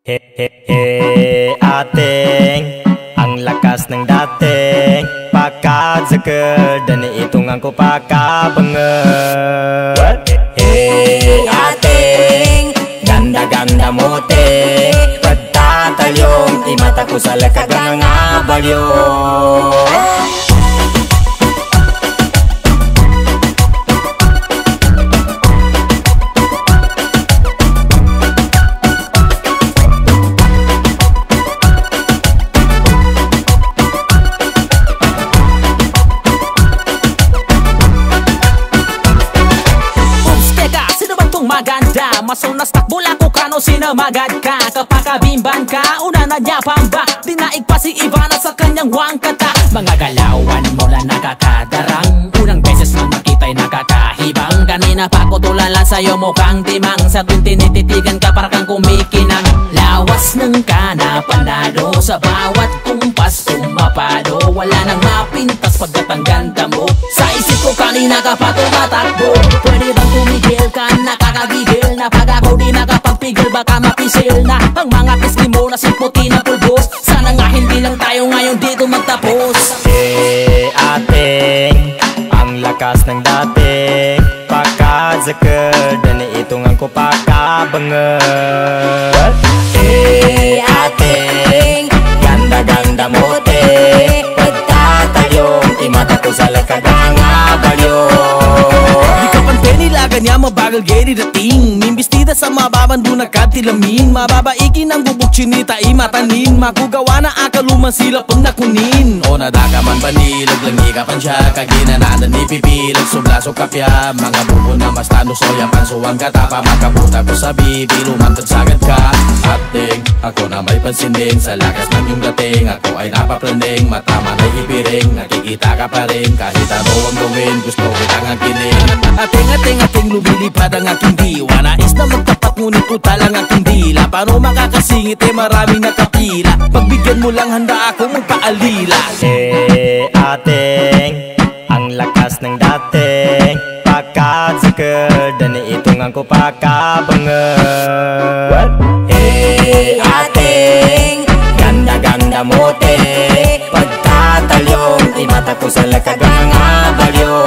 Ating ang lakas ng dating pakadzakad dan itungan ko pakabangat. Ating ganda-ganda mo te pagtatalyong imata ko sa lakagang abalyo. Maganda, masunas takbula ko kano sinamagad ka. Kapag kabimban ka, una na niya pamba. Dinaig pa si Ivana sa kanyang wangkata. Mga galawan mula nakakadarang. Unang beses na nakita'y nakakahibang. Kanina pa ko tulala sa'yo mukhang timang. Sa tuwing tinititigan ka para kang kumikinang. Lawas ng kana panalo. Sa bawat kumpas sumapado. Wala nang mapintas pagkat ang ganda mo. Sa isip ko kanina ka pa tumatakbo. Pwede bang tumigil ka, nakakagigil na pag ako di nakapagpigil baka mapisil na ang mga pisli mo na simputi na pulbos. Sana nga hindi lang tayo ngayon dito magtapos. Ating ang lakas ng dating pakadzakad dan itungan ko pakabangat. Ating ganda-ganda mo te pagtatayong imata ko sa lakagang abalyo. Kanya mabagal geri dating mimbistida sa mababan doon nagkatilamin. Mababaikin ang bubuk chinita imatanin. Makugawa na akaluman sila pag nakunin. O nadakaman banilag langi ka pan siya. Kaginananan ni pipilag sublaso kapya. Mga bubo na mas tano soya pansuwang katapa. Makabuta ko sa bibi lumantad sagad ka. Ating ako na may pansin din sa lakas ng yung dating. Ako ay napaplaning matama na ipiring. Nakikita ka pa rin kahit ano ang gawin. Gusto kitang angkinin. Ating lumilipad ang aking diwa. Nais na magtapat ngunit utal ang aking dila. Paano makakasingit maraming nakapila. Pagbigyan mo lang handa ako magpaalila. Ating ang lakas ng dating pakadzakad dan itungan ko pakabangat. Ating ganda-ganda mo te pagtatalyong imata ko sa lakagang abalyo.